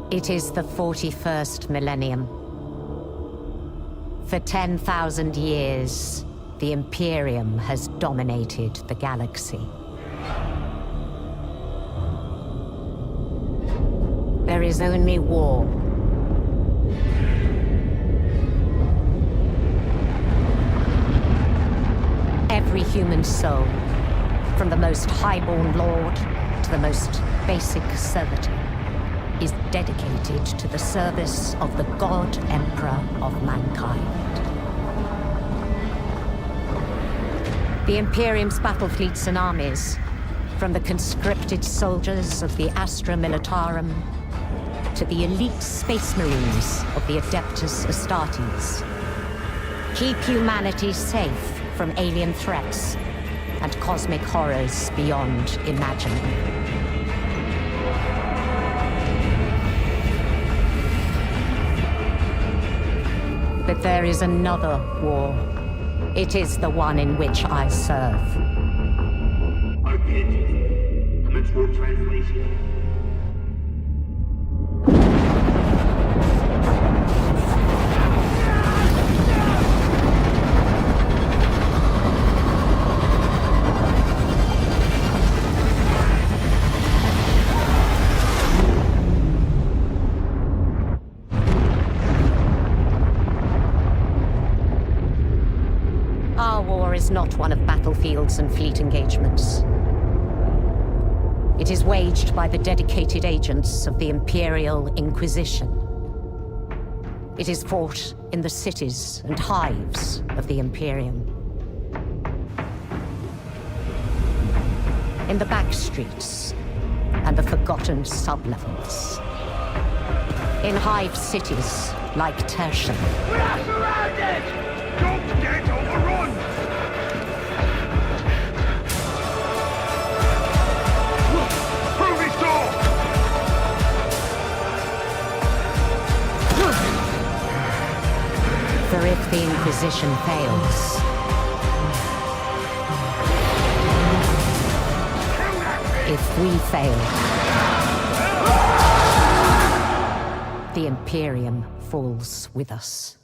It is the 41st millennium. For 10,000 years, the Imperium has dominated the galaxy. There is only war. Every human soul, from the most highborn lord to the most basic servitor, is dedicated to the service of the God Emperor of mankind. The Imperium's battle fleets and armies, from the conscripted soldiers of the Astra Militarum to the elite space marines of the Adeptus Astartes, keep humanity safe from alien threats and cosmic horrors beyond imagining. But there is another war. It is the one in which I serve. Archangel, commence warp translation. Our war is not one of battlefields and fleet engagements. It is waged by the dedicated agents of the Imperial Inquisition. It is fought in the cities and hives of the Imperium. In the back streets and the forgotten sublevels. In hive cities like Tertian. We are surrounded! Don't get overrun! Prove it all! For if the Inquisition fails, if we fail, the Imperium falls with us.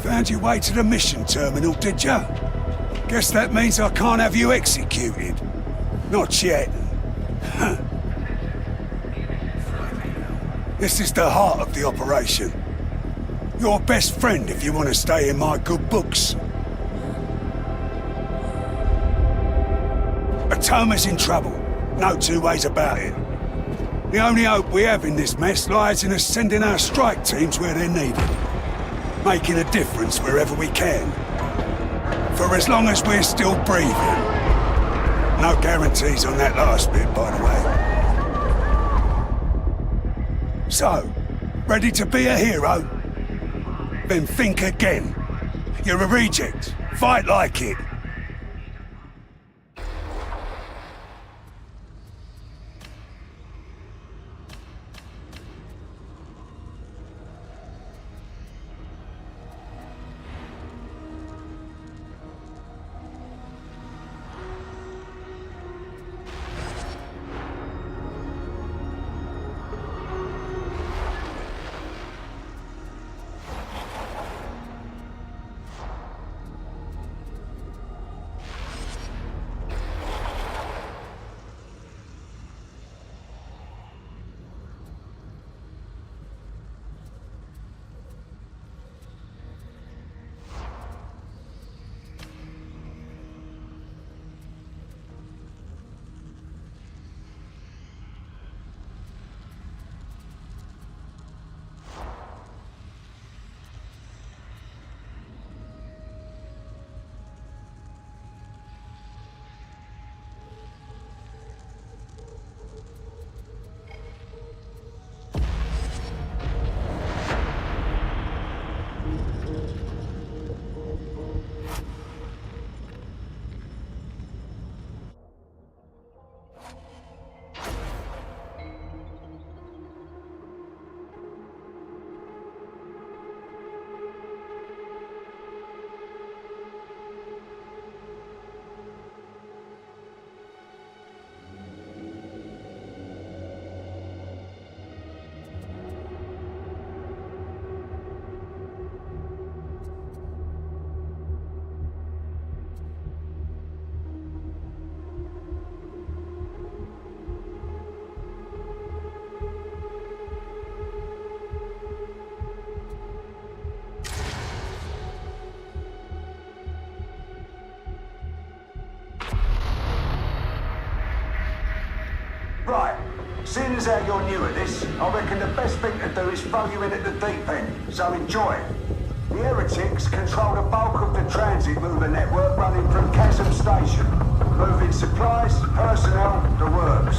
Found your way to the mission terminal, did ya? Guess that means I can't have you executed. Not yet. This is the heart of the operation. Your best friend if you want to stay in my good books. Atoma's in trouble. No two ways about it. The only hope we have in this mess lies in us sending our strike teams where they're needed. Making a difference wherever we can. For as long as we're still breathing. No guarantees on that last bit, by the way. So, ready to be a hero? Then think again. You're a reject. Fight like it. Seeing as how you're new at this, I reckon the best thing to do is throw you in at the deep end, so enjoy. The heretics control the bulk of the transit mover network running from Chasm Station, moving supplies, personnel, the works.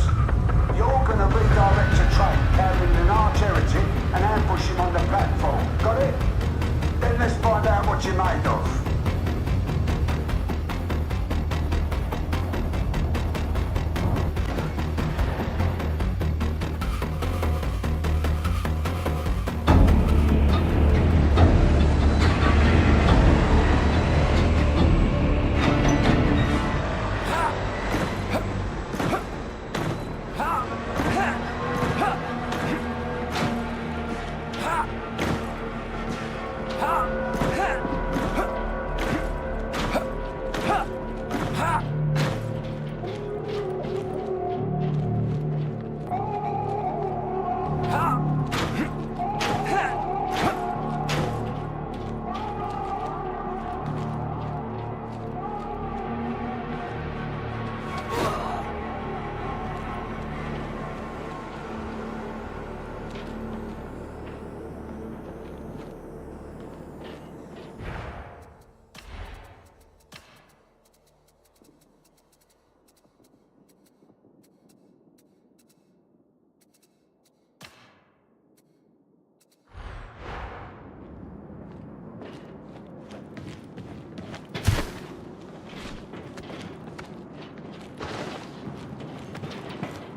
You're gonna redirect a train carrying an arch heretic and ambush him on the platform. Got it? Then let's find out what you're made of.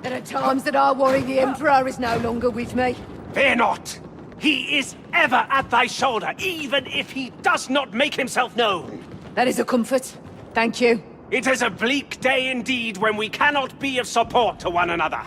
There are times that I worry the Emperor is no longer with me. Fear not! He is ever at thy shoulder, even if he does not make himself known. That is a comfort. Thank you. It is a bleak day indeed when we cannot be of support to one another.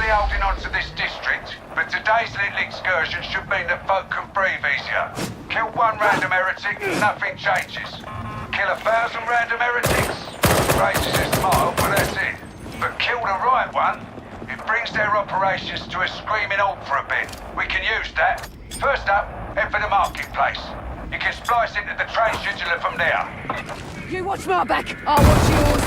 Holding on to this district, but today's little excursion should mean that folk can breathe easier. Kill one random heretic, nothing changes. Kill 1,000 random heretics, raises a smile, but that's it. But kill the right one, it brings their operations to a screaming halt for a bit. We can use that. First up, head for the marketplace. You can splice into the train scheduler from there. You watch my back, I'll watch yours.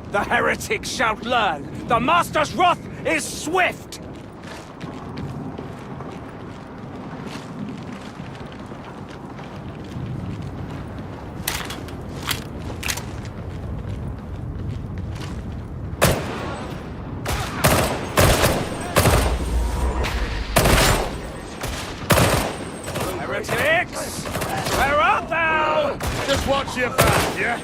The heretics shall learn. The Master's wrath is swift! Heretics! Where art thou? Just watch your back, yeah?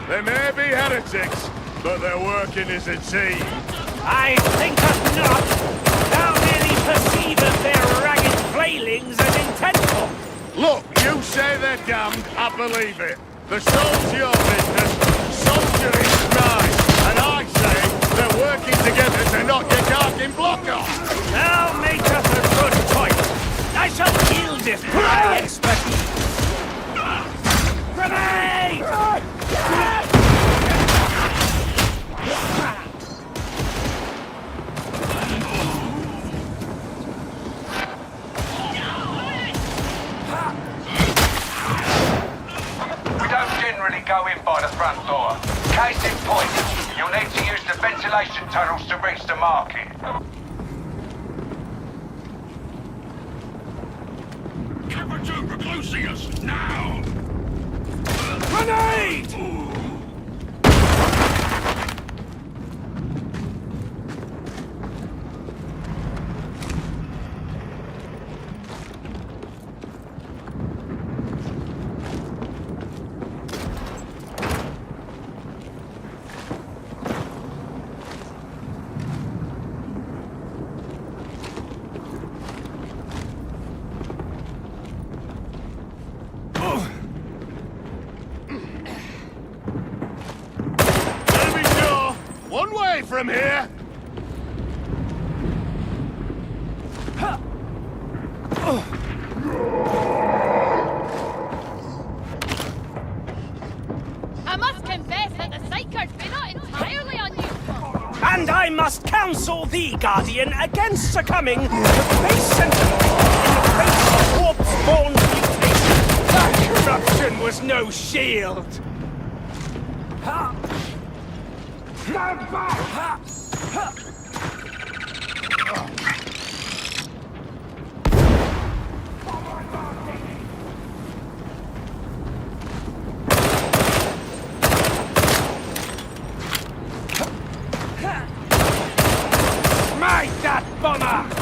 There may be heretics, but they're working as a team. I thinketh not. Thou merely perceiveth their ragged flailings as intentful. Look, you say they're damned, I believe it. The soul's your business, soldiering's mine. And I say they're working together to knock your darkened block off. Thou maketh a good point. I shall yield it, my expertise. Grenade! Go in by the front door. Case in point, you'll need to use the ventilation tunnels to reach the market. Captain reclosing us, now! Grenade! from here? I must confess that the psychers be not entirely unuseful. And I must counsel thee, Guardian, against succumbing to base sentiment in the face of corpse-born mutation. That corruption was no shield. Stand back! Smite that bomber!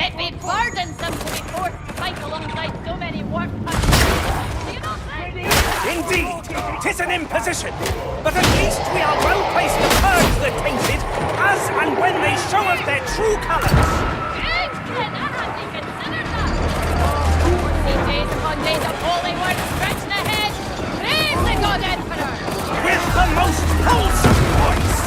It be burdensome to be forced to fight alongside so many warp punches. Do you not think? Indeed, 'tis an imposition, but at least we are well placed to purge the tainted as and when they show us their true colours. Good, Ken, I hadn't considered that. Days upon days of holy work stretching ahead. Praise the God Emperor! With the most wholesome voice!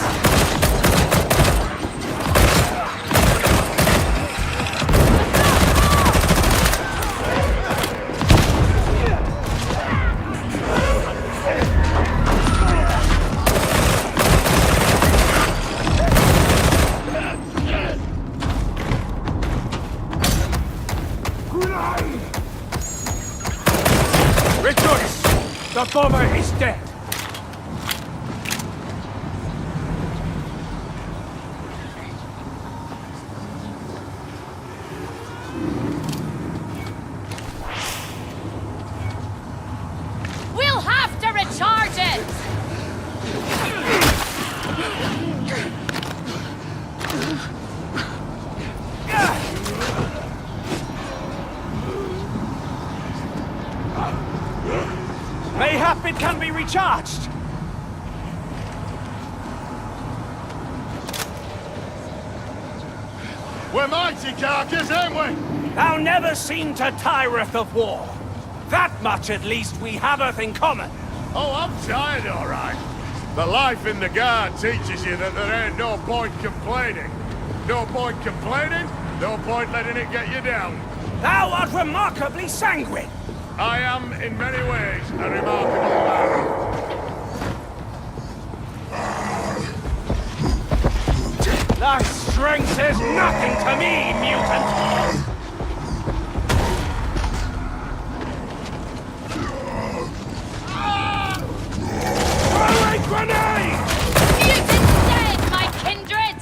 Rejoice! The bomber is dead! We'll have to recharge it! Mayhap it can be recharged! We're mighty carcass, ain't we? Thou never seen to tireth of war. That much at least we haveth in common. Oh, I'm tired, all right. The life in the guard teaches you that there ain't no point complaining. No point complaining, no point letting it get you down. Thou art remarkably sanguine. I am, in many ways, a remarkable man. Thy strength is nothing to me, mutant! Throw a grenade! Mutant dead, my kindred!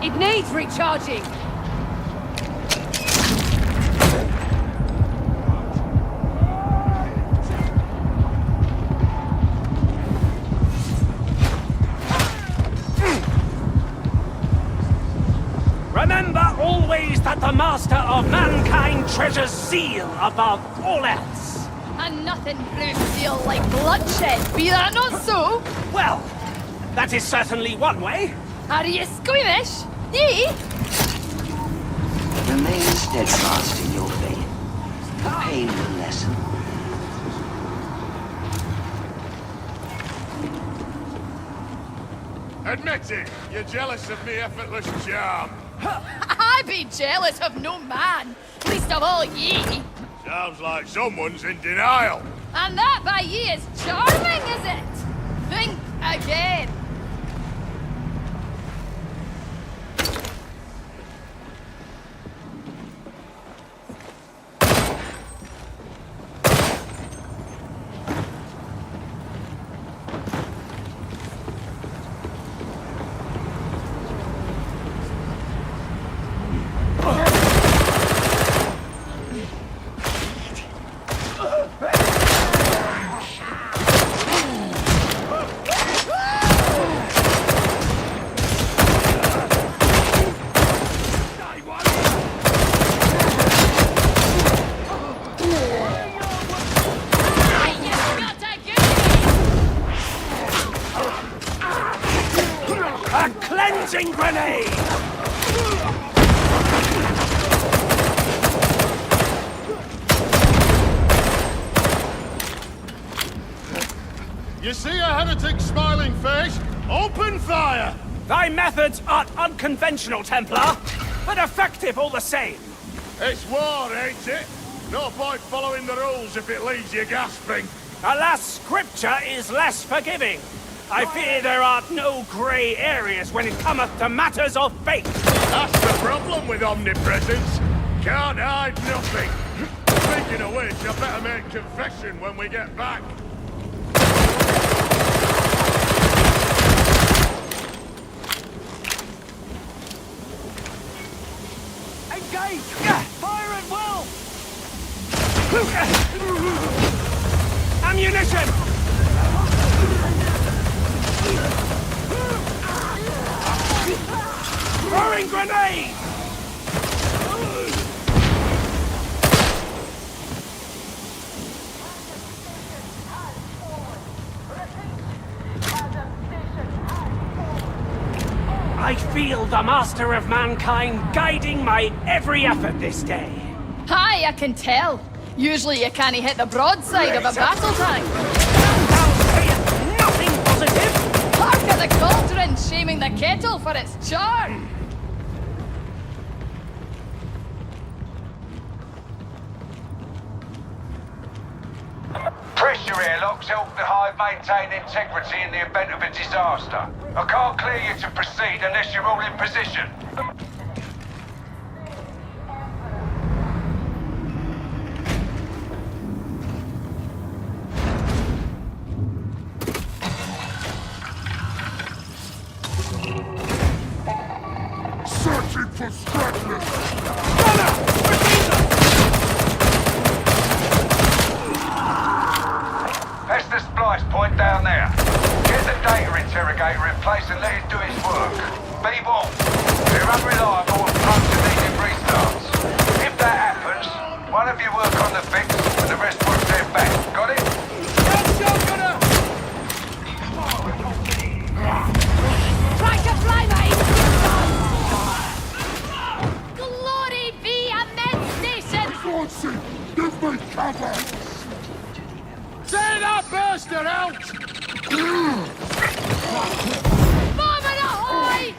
It needs recharging. Remember always that the master of mankind treasures zeal above all else. And nothing proves zeal like bloodshed, be that not so? Well, that is certainly one way. Are you squeamish? Ye? Remain steadfast in your faith. The pain will lessen. Admit it, you're jealous of me effortless charm. I be jealous of no man, least of all ye. Sounds like someone's in denial. And that by ye is charming, is it? Think again. Throwing grenade! You see a heretic smiling face? Open fire! Thy methods art unconventional, Templar, but effective all the same. It's war, ain't it? No point following the rules if it leaves you gasping. Alas, scripture is less forgiving. I fear there are no grey areas when it cometh to matters of faith. That's the problem with omnipresence. Can't hide nothing. Speaking of which, I better make confession when we get back. Engage! Fire at will! Ammunition! Throwing grenade! I feel the master of mankind guiding my every effort this day. Hi, I can tell. Usually you can't hit the broadside of a battle tank. Thou sayest nothing positive! Hark at the cauldron shaming the kettle for its charm. Pressure airlocks help the hive maintain integrity in the event of a disaster. I can't clear you to proceed unless you're all in position. Searching for stragglers! That's the splice point down there. Get the data interrogator in place and let it do its work. Be warned, they're unreliable and prone to needing restarts. If that happens, one of you work on the fix and the rest work their back. Got it? Try to fly, mate! Glory be immense nation! Fortune, give me cover! Say that bastard out! Bombing ahoy!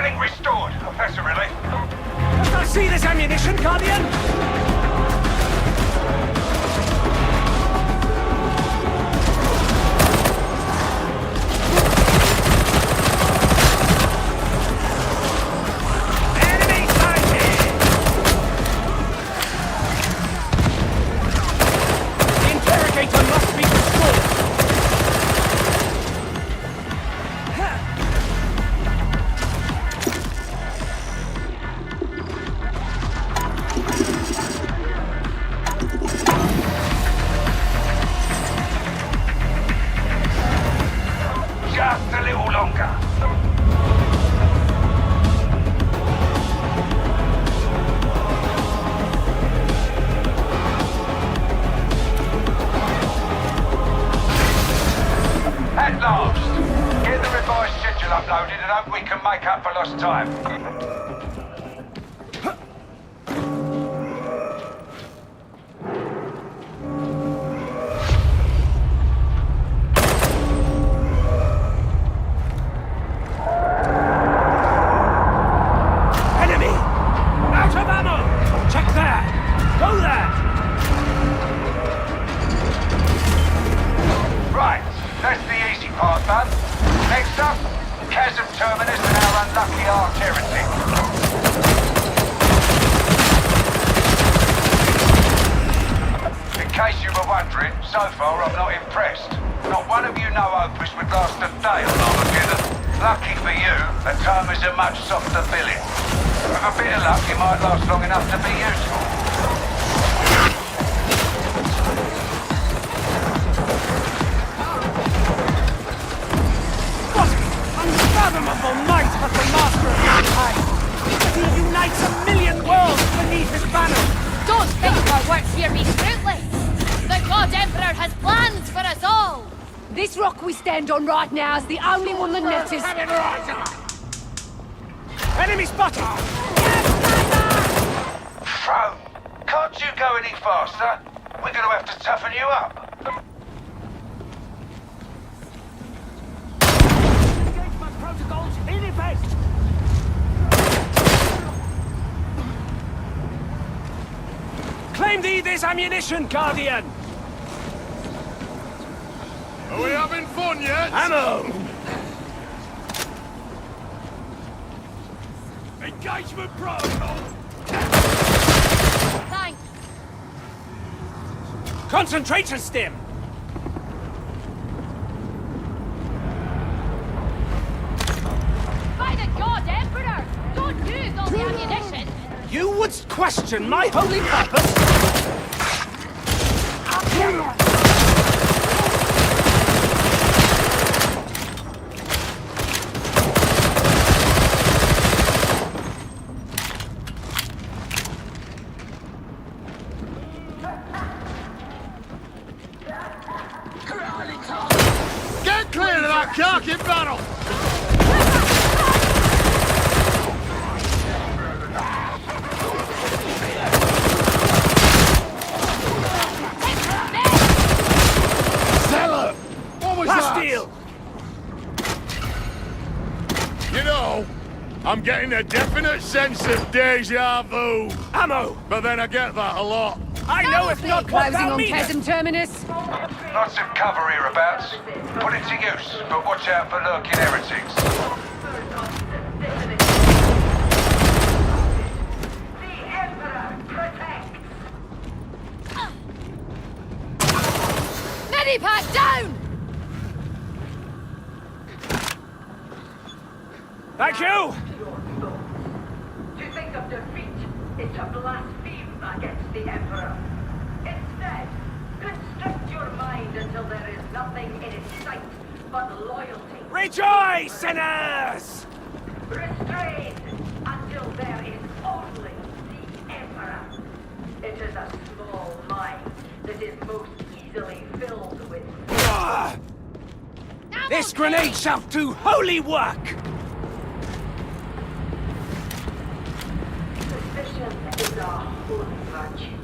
Link restored. Oh, that's a relief. Dost thou see this ammunition, Guardian? Enemy sighted! The interrogator must be destroyed. Just a little longer. At last. Get the revised schedule uploaded and hope we can make up for lost time. Enemy! Out of ammo! Check there! Go there! Right, that's the easy part done. Next up, Chasm Terminus and our unlucky arch heretic. In case you were wondering, so far I'm not impressed. Not one of you know Opus would last a day on Armageddon. Lucky for you, the time is a much softer billet. With a bit of luck, it might last long enough to be useful. What unfathomable might of the Master of Darktide! He unites a million worlds beneath his banner! Don't think our work's here be fruitless. The God Emperor has plans for us all. This rock we stand on right now is the only one that matters. Enemy spotted! Throne, can't you go any faster? We're going to have to toughen you up. Engagement protocols in effect! Claim thee this ammunition, Guardian! Are we having fun yet? Ammo! Engagement protocol! Thanks. Concentration stim! By the God Emperor! Don't use all the ammunition! You wouldst question my holy purpose? Get clear of that carking battle! Zealot! What was that? Bastille! You know, I'm getting a definite sense of deja vu. Ammo! But then I get that a lot. I know if not what Closing thou on meanest! Chasm Terminus. Lots of cover hereabouts. Put it to use, but watch out for lurking heretics. Medipack down! Thank you! To think of defeat is to blaspheme against the Emperor. Instead, constrict your mind until there is nothing in its sight but loyalty. Rejoice, sinners! Restrain until there is only the Emperor. It is a small mind that is most easily filled with. Ah! This grenade shall do holy work! Suspicion is a holy virtue.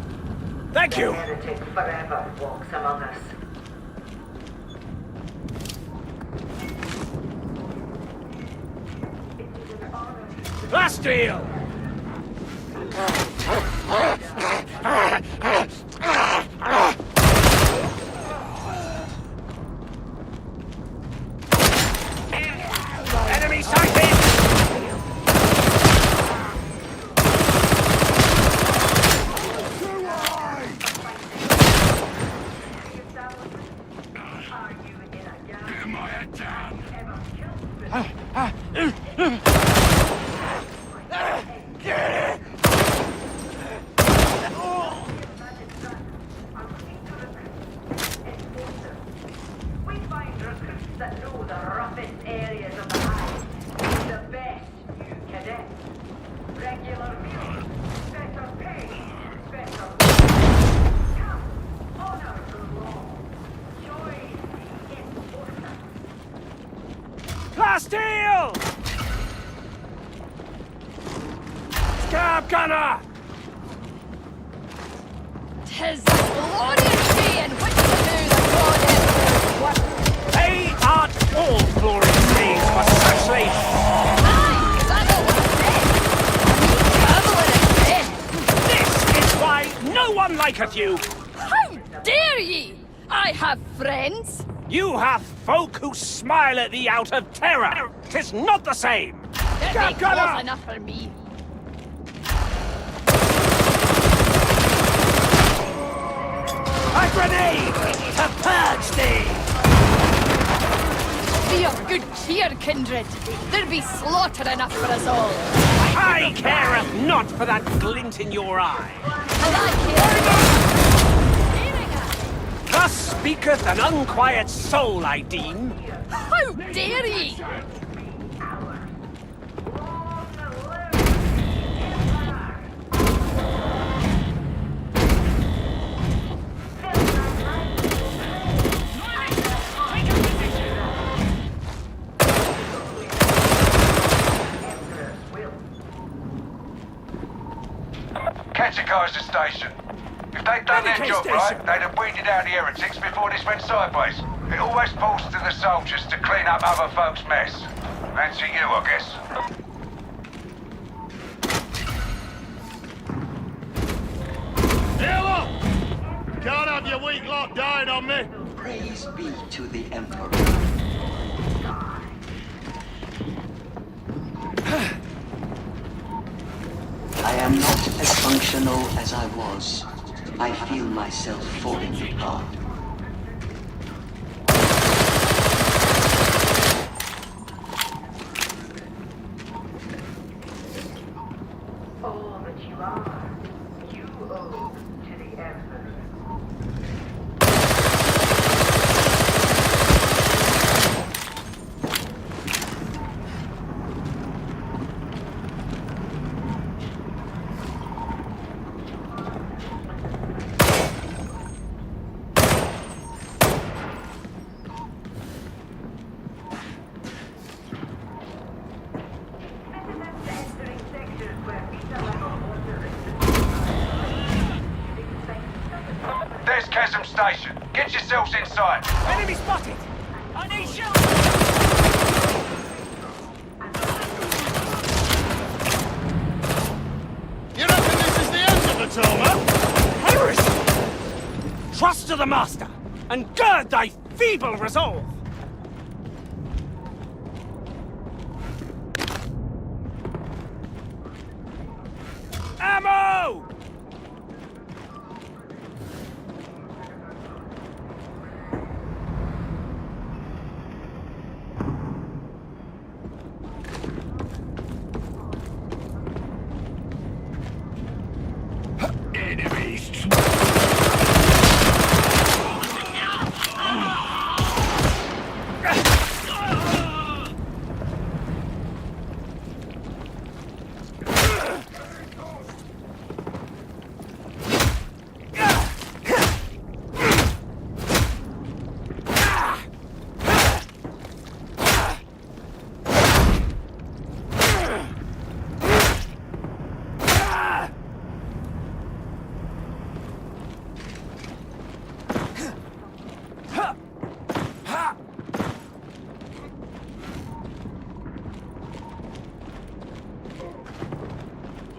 Thank you! The heretic forever walks among us. It is an honor Last deal! Enemy sighted! We find recruits that know the roughest areas of the hive. The best new cadets. Regular meals, better pay, better come, honor the law. Join the enforcer. Last deal! Scab gunner! 'Tis a glorious day in which to do the goddess work. They aren't all glorious days for such ladies. Aye, 'cause I know what I said. This is why no one liketh you. How dare ye? I have friends. You have folk who smile at thee out of terror. 'Tis not the same. That Scab ain't gunner! close enough for me. A grenade to purge thee! Be of good cheer, kindred. There be slaughter enough for us all. I careth not for that glint in your eye. And I care. Thus speaketh an unquiet soul, I deem. How dare ye? Catechise the station. If they'd done their Medicate job station. right, they'd have weeded out the heretics before this went sideways. It always falls to the soldiers to clean up other folks' mess. And to you, I guess. Heal up! Can't have your weak lot dying on me. Praise be to the Emperor. I am not as functional as I was. I feel myself falling apart. All that you are, you owe to the Emperor. Entering sectors where beta level water is There's Chasm Station. Get yourselves inside. Enemy spotted! I need shelter! You reckon this is the end of the tour, huh? Heresy! Trust to the master, and gird thy feeble resolve! Ammo! Enemies!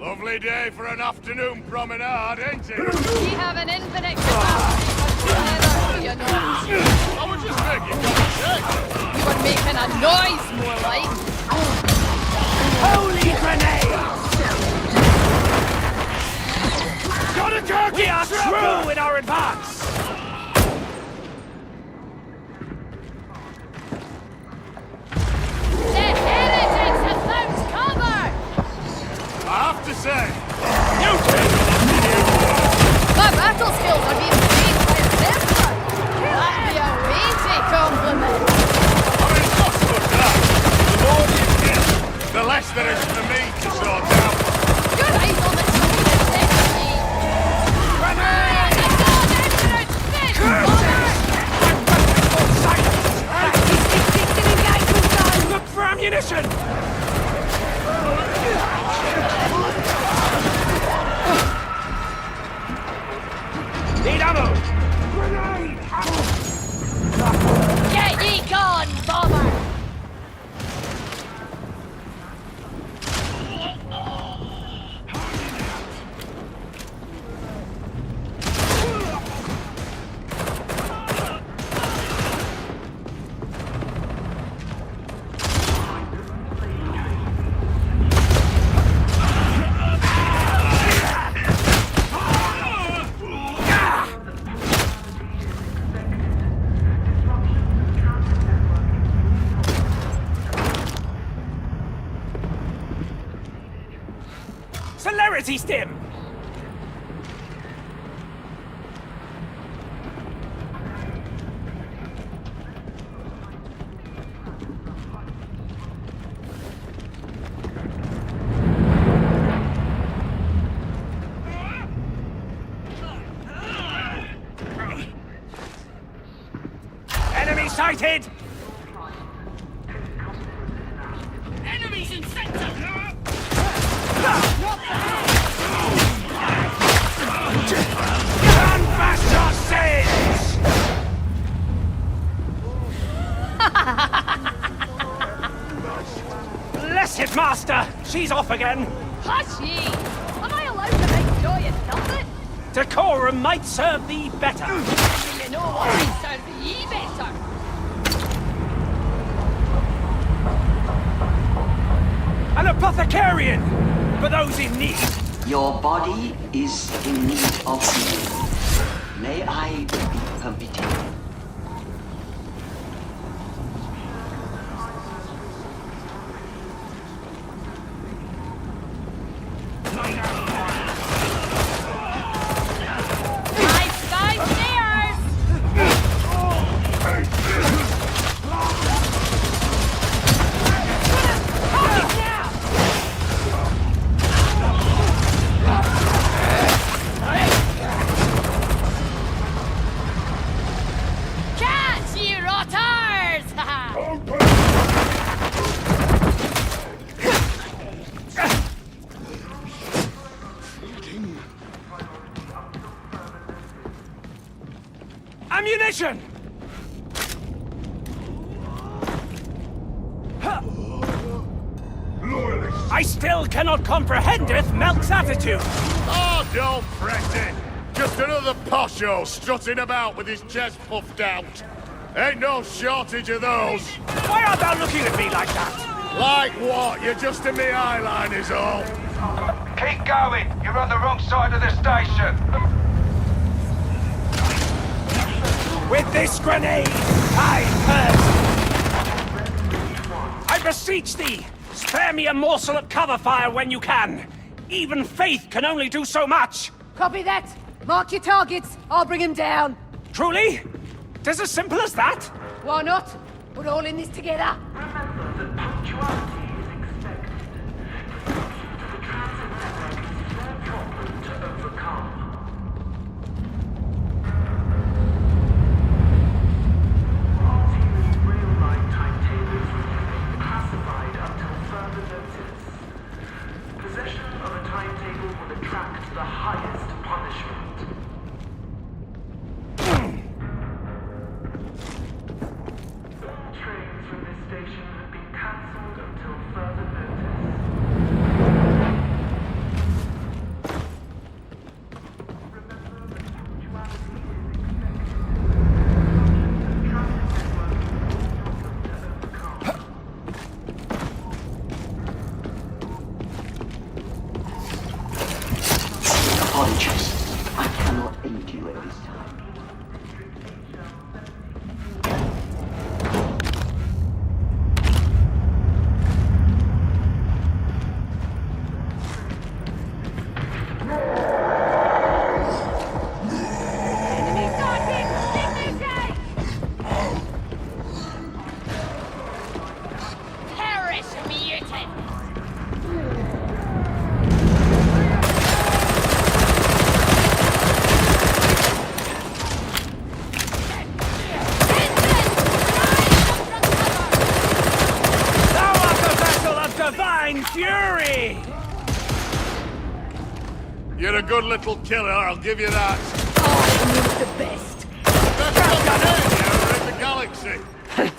Lovely day for an afternoon promenade, ain't it? We have an infinite capacity for together, do you know? I was just making conversation. You were making a noise, more like. Holy grenade! Got a target! We are true in our advance! The heretics have found cover! I have to say, My battle skills are being praised by a member! That'd be a weighty compliment! I mean, it's not so much that. The more you kill, the less there is for me to sort out. Your eyes on the screen is set to me! Grenade! The God Emperor's fist! Look for ammunition! Need ammo! Grenade! Get ye gone, bomber! Celerity stim! Enemy sighted! Enemies in sector! Canvas your sails! Blessed master! She's off again! Hush ye! Am I allowed to enjoy it, nothing? Decorum might serve thee better! You know what I serve ye better! An apothecarian! For those in need! Your body is in need of healing. May I be permitted? My sky stairs! Catch ye rotters! Ammunition! I still cannot comprehendeth Melk's attitude! Oh, don't fret it. Just another posho strutting about with his chest puffed out. Ain't no shortage of those. Why art thou looking at me like that? Like what? You're just in me eyeline is all. Keep going. You're on the wrong side of the station. With this grenade, I curse! I beseech thee, spare me a morsel of cover fire when you can. Even faith can only do so much. Copy that. Mark your targets. I'll bring him down. Truly? 'Tis as simple as that? Why not? We're all in this together. Remember that punctuality is expected. The transit network is no problem to overcome. RT's rail line timetables remain classified until further notice. Possession of a timetable will attract the highest punishment. All trains from this station have been cancelled until further notice. You're a good little killer, I'll give you that. I'm the best. Best command in the galaxy.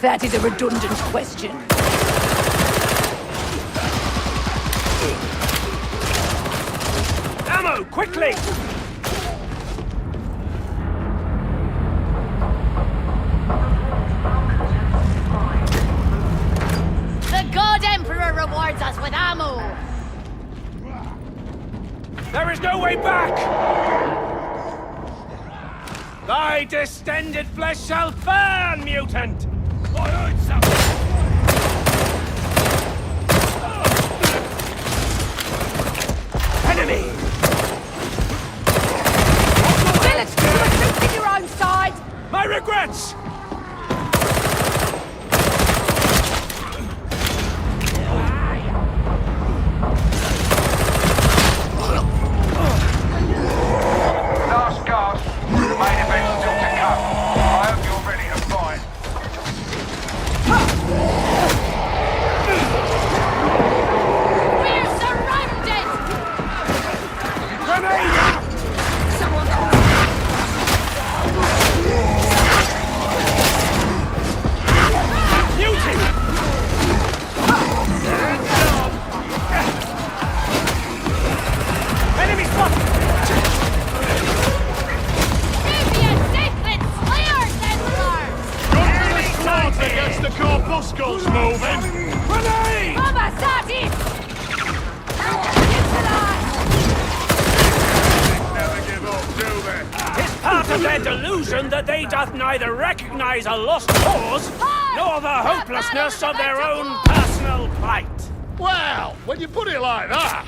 That is a redundant question. Ammo, quickly! The God Emperor rewards us with ammo! There is no way back! Thy distended flesh shall burn, mutant! I heard something! Enemy! Village, you retreat in your own side! My regrets! Last gasp. The main event's still to come. I hope you're ready to fight. We're surrounded! Grenade! Mutant! Enemy spotted! Maybe a sacred slayer, Emperor! Start against the corpuscles moving. Grenade! Mama, Sati! Never give up, do they? It's part of their delusion that they doth neither recognize a lost cause, nor the hopelessness of their own personal plight. Well, when you put it like that,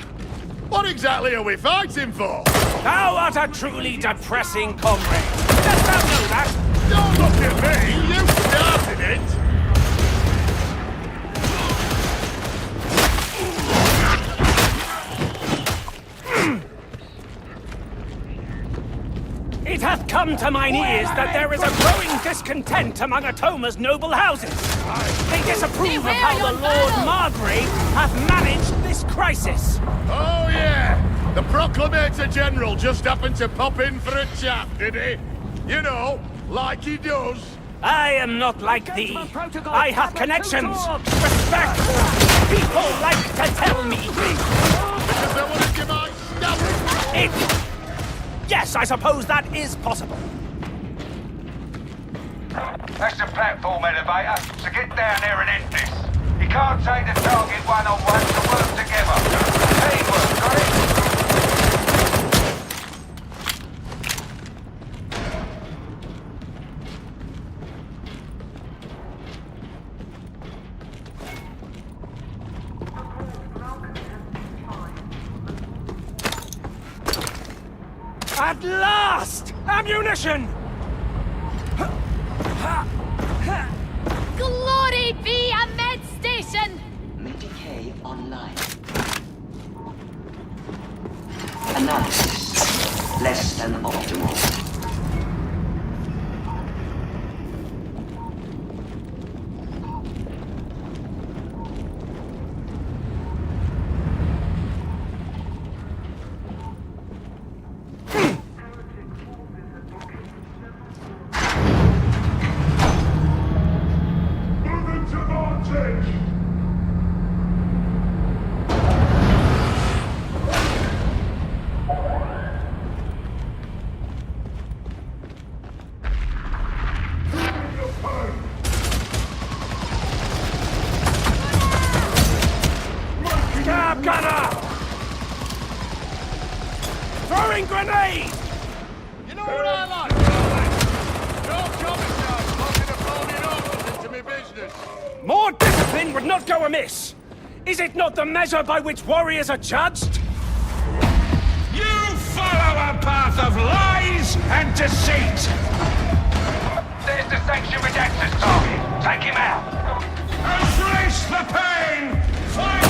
what exactly are we fighting for? Thou art a truly depressing comrade. Dost thou know that? Don't look at me, you started it. It hath come to mine ears that there is a growing discontent among Atoma's noble houses. They disapprove of how the Lord Margrave hath managed this crisis. Oh yeah, the Proclamator General just happened to pop in for a chat, did he? You know, like he does. I am not like thee. I have connections, respect. People like to tell me things. Because they wanted you might stop it. Yes, I suppose that is possible. That's the platform elevator, so get down there and end this. You can't take the target one-on-one to work together. Teamwork, got it? At last! Ammunition! Glory be a med station! Medicay online. Analysis. Less than optimal. Stab gunner! Throwing grenade! You know what I like, darling? No commissars popping a phony nose into me business. More discipline would not go amiss. Is it not the measure by which warriors are judged? You follow a path of lies and deceit! There's the sanctioned access target. Take him out. Embrace the pain! Fight!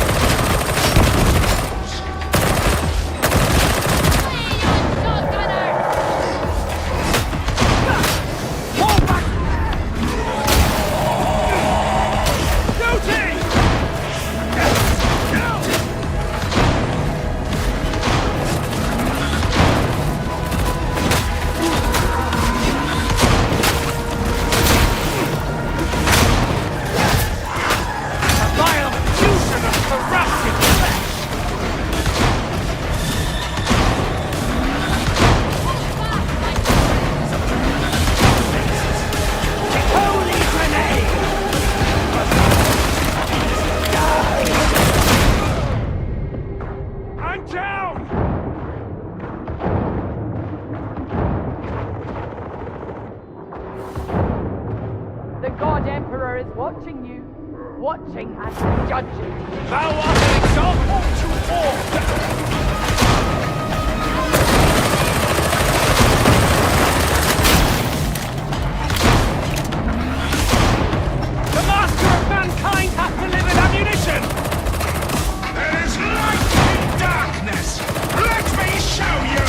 down! The God Emperor is watching you. Watching and judging. Thou art an example to all! The master of mankind hath delivered ammunition! There is light in darkness! Let me show you!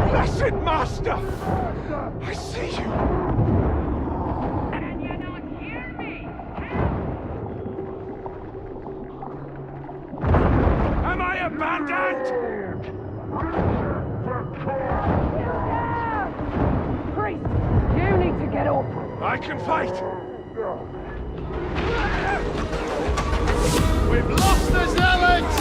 Blessed Master! I see you! Can you not hear me? Am I abandoned? Priest, you need to get up. I can fight! We've lost the zealots!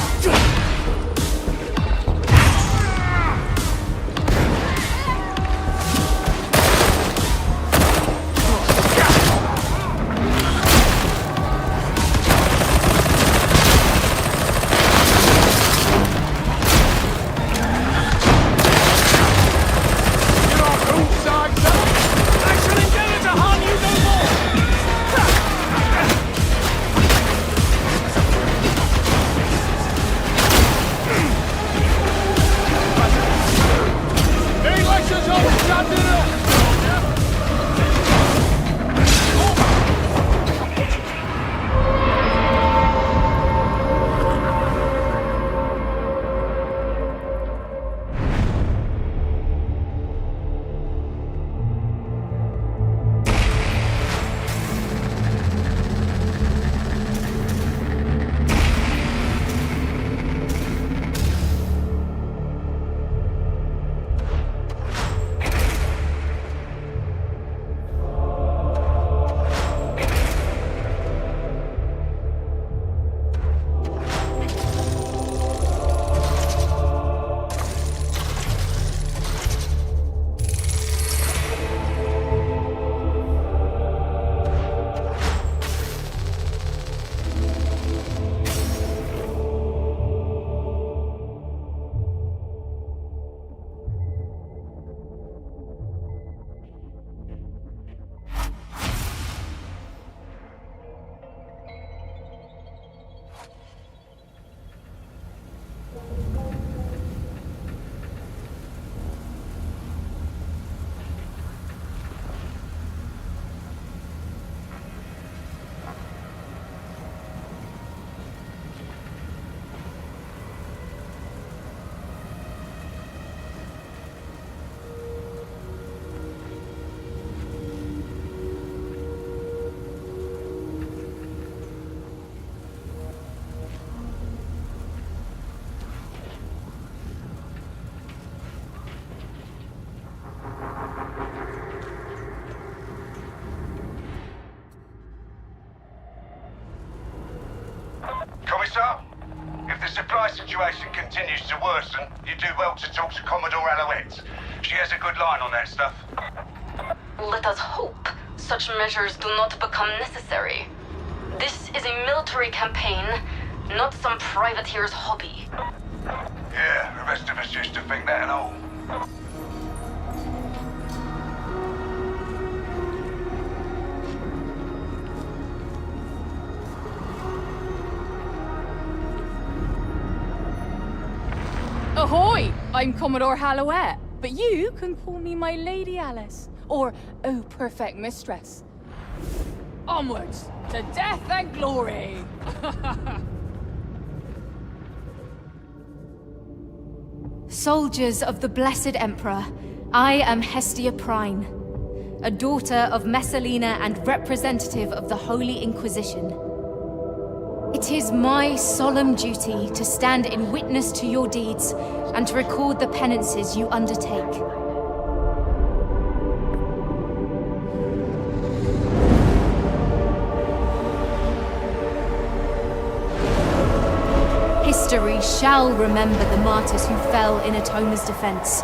Commissar, if the supply situation continues to worsen, you do well to talk to Commodore Alouette. She has a good line on that stuff. Let us hope such measures do not become necessary. This is a military campaign, not some privateer's hobby. Yeah, the rest of us used to think that and all. Ahoy! I'm Commodore Alouette, but you can call me my Lady Alice, or Oh Perfect Mistress. Onwards, to death and glory! Soldiers of the Blessed Emperor, I am Hestia Prime, a daughter of Messalina and representative of the Holy Inquisition. It is my solemn duty to stand in witness to your deeds and to record the penances you undertake. History shall remember the martyrs who fell in Atoma's defense.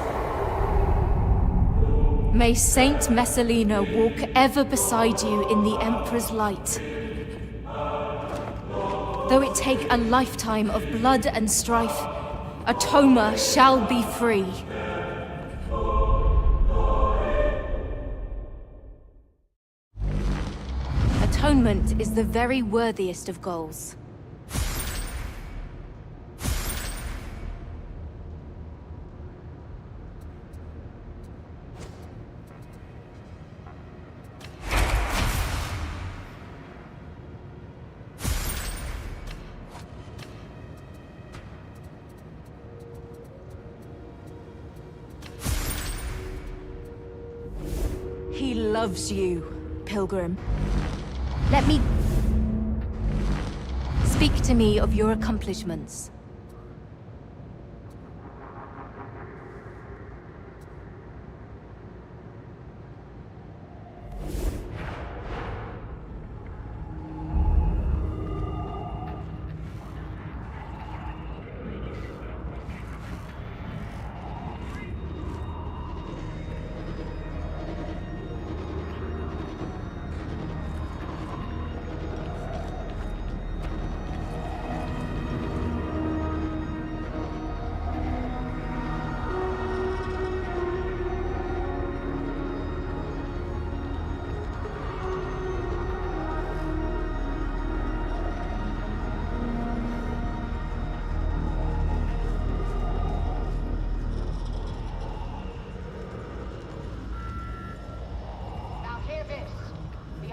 May Saint Messalina walk ever beside you in the Emperor's light. Though it take a lifetime of blood and strife, Atoma shall be free. Atonement is the very worthiest of goals. He loves you, Pilgrim. Let me... Speak to me of your accomplishments.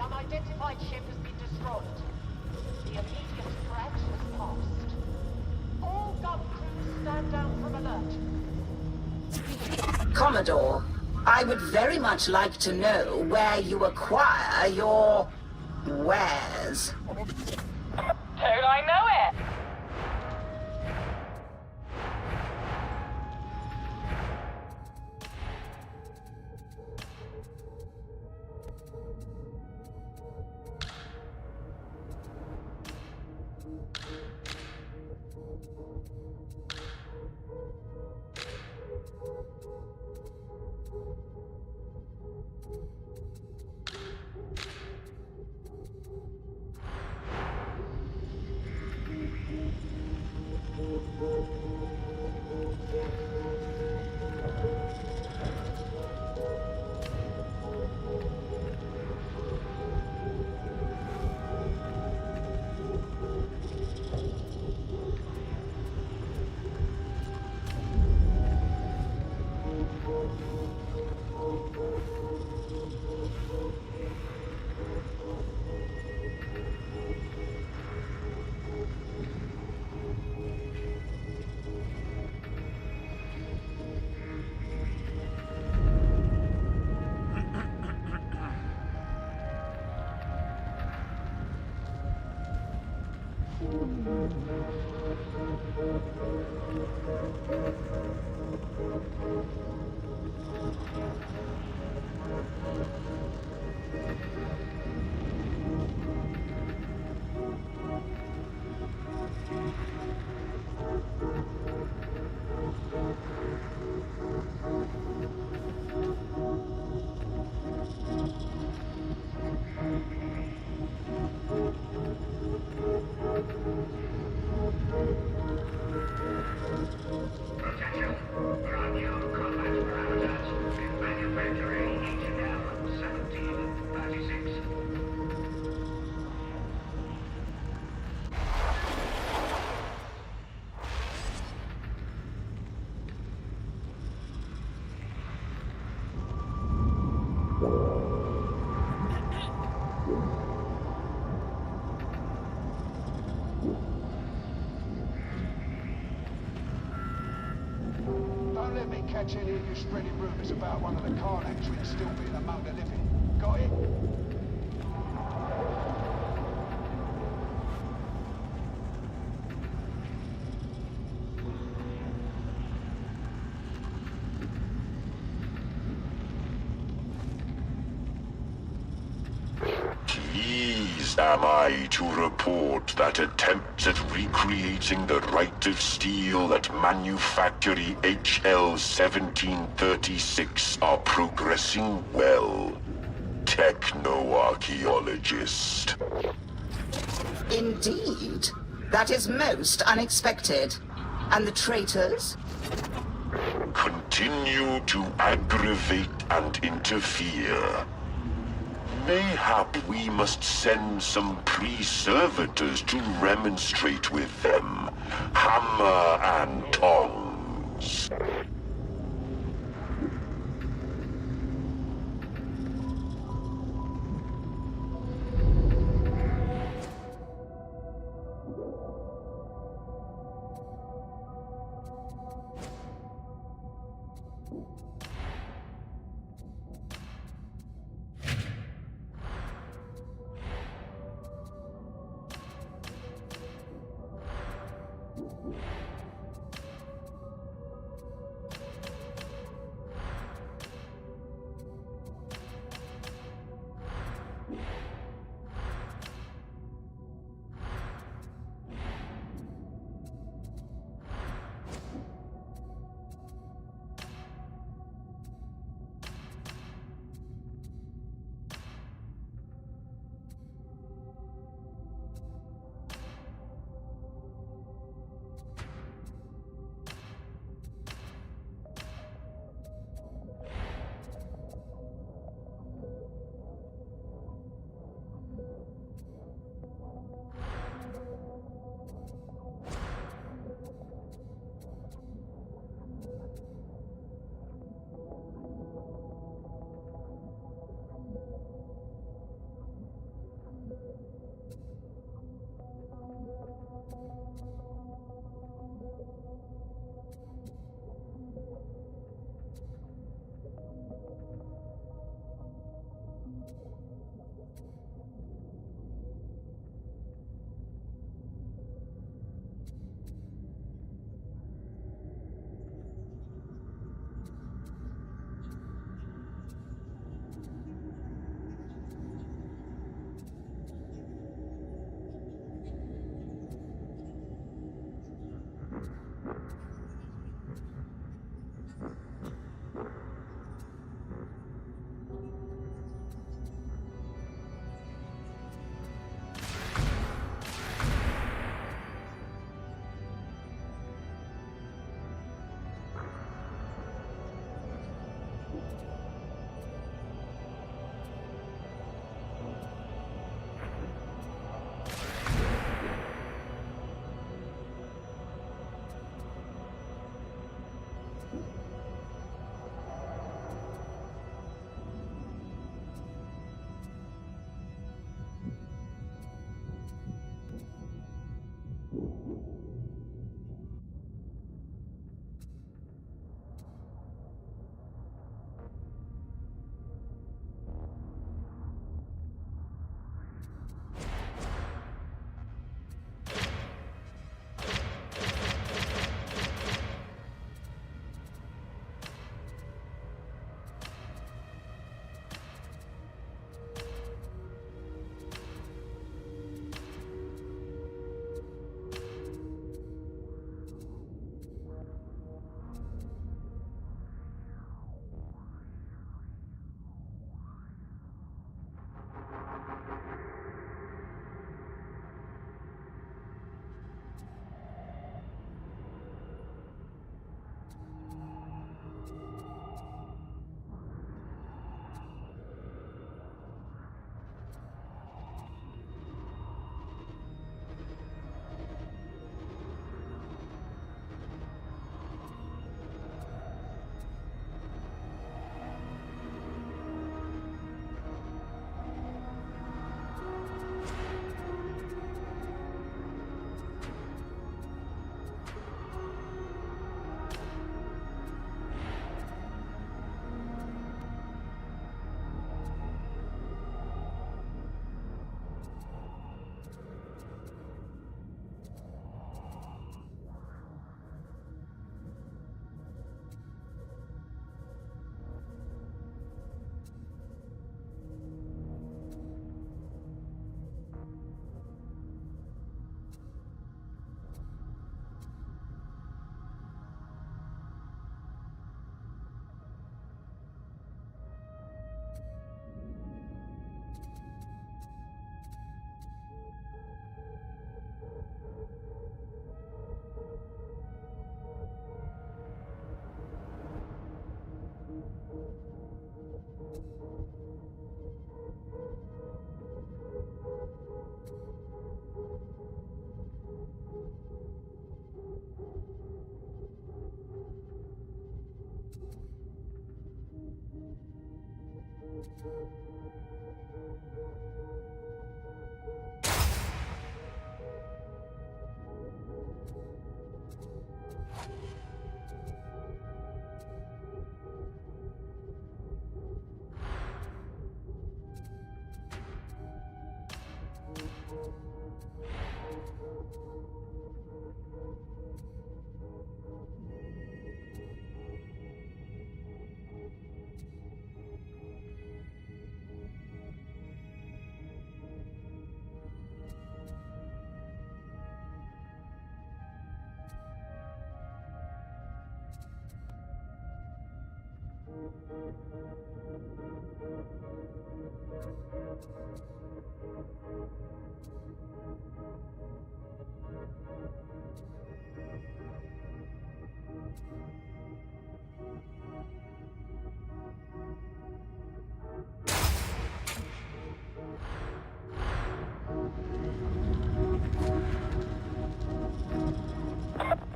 Unidentified ship has been destroyed. The immediate threat is past. All gun crews stand down from alert. Commodore, I would very much like to know where you acquire your... wares. Don't I know it? Radio combat let me catch any of you spreading rumors about one of the Karnak twins still being among the living. Got it? Pleased am I to report that attempts at recreating the Rite of Steel at Manufactory HL 1736 are progressing well. Techno-archaeologist. Indeed. That is most unexpected. And the traitors? Continue to aggravate and interfere. Mayhap we must send some pre-servitors to remonstrate with them. Hammer and tongs.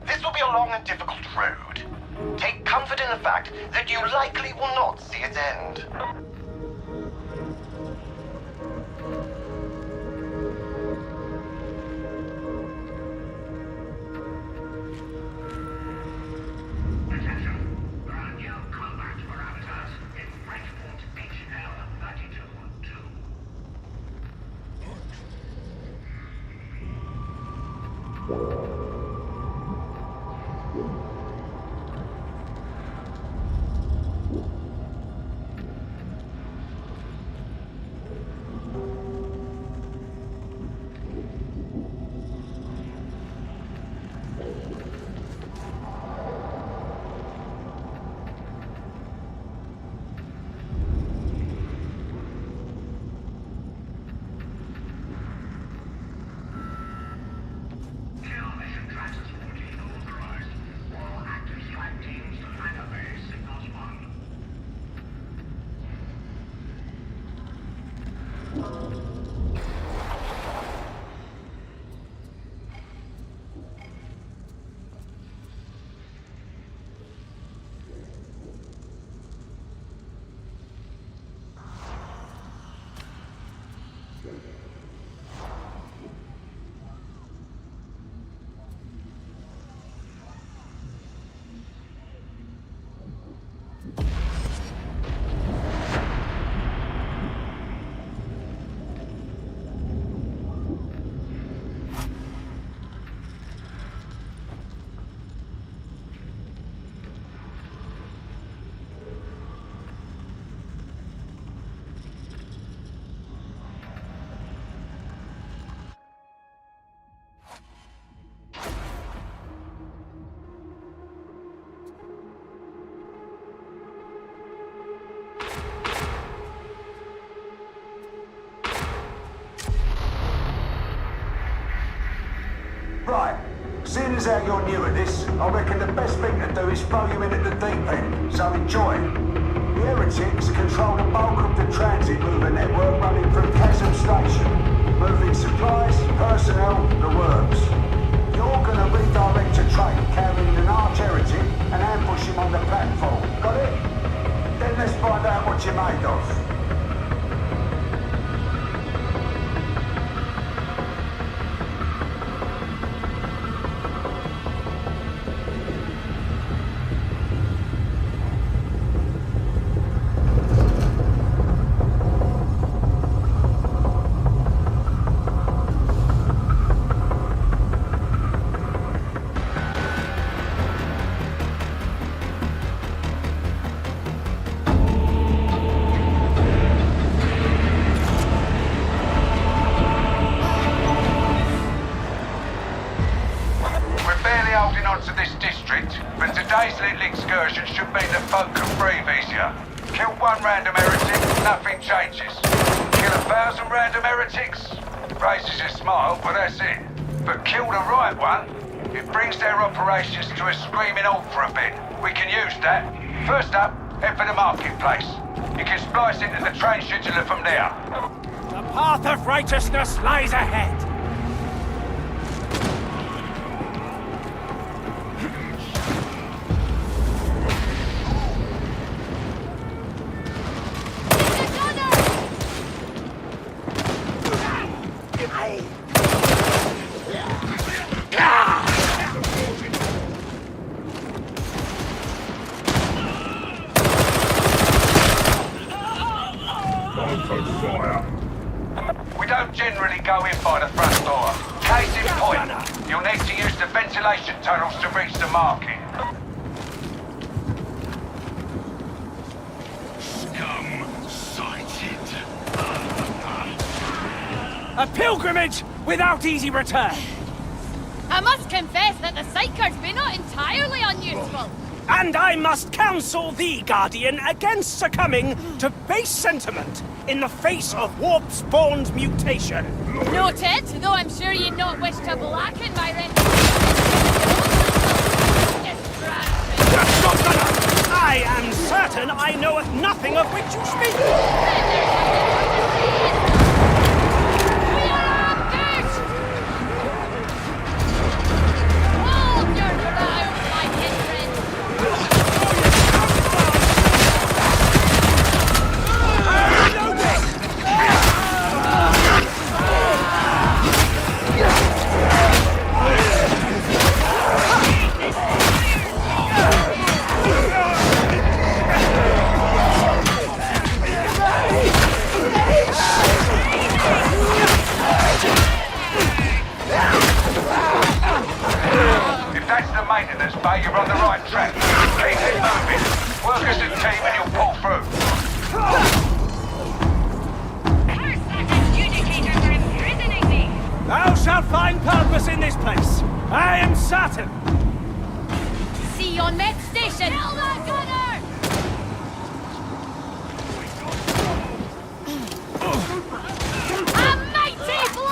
This will be a long and difficult road. Take comfort in the fact that you likely will not see its end. Right. Seeing as how you're new at this, I reckon the best thing to do is throw you in at the deep end, so enjoy. The heretics control the bulk of the transit mover network running through Chasm Station, moving supplies, personnel, the works. You're gonna redirect a train carrying an arch heretic and ambush him on the platform. Got it? Then let's find out what you're made of. To this district, but today's little excursion should mean that folk can breathe easier. Kill one random heretic, nothing changes. Kill 1,000 random heretics, raises a smile, but that's it. But kill the right one, it brings their operations to a screaming halt for a bit. We can use that. First up, head for the marketplace. You can splice into the train scheduler from there. The path of righteousness lies ahead. We don't generally go in by the front door. Case in point, you'll need to use the ventilation tunnels to reach the market. Scum sighted. A pilgrimage without easy return. I must confess that the psychers be not entirely unuseful. And I must counsel thee, Guardian, against succumbing to base sentiment in the face of warp-spawned mutation. Noted, though I'm sure you'd not wish to blacken my reputation. I am certain I knoweth nothing of which you speak. We are ambushed! Hold your ground, my kindred! Maintenance bay, you're on the right track. Keep it moving. Work as a team and you'll pull through. Adjudicators are imprisoning me. Thou shalt find purpose in this place. I am certain. See you on med station! Kill that gunner! A mighty blow!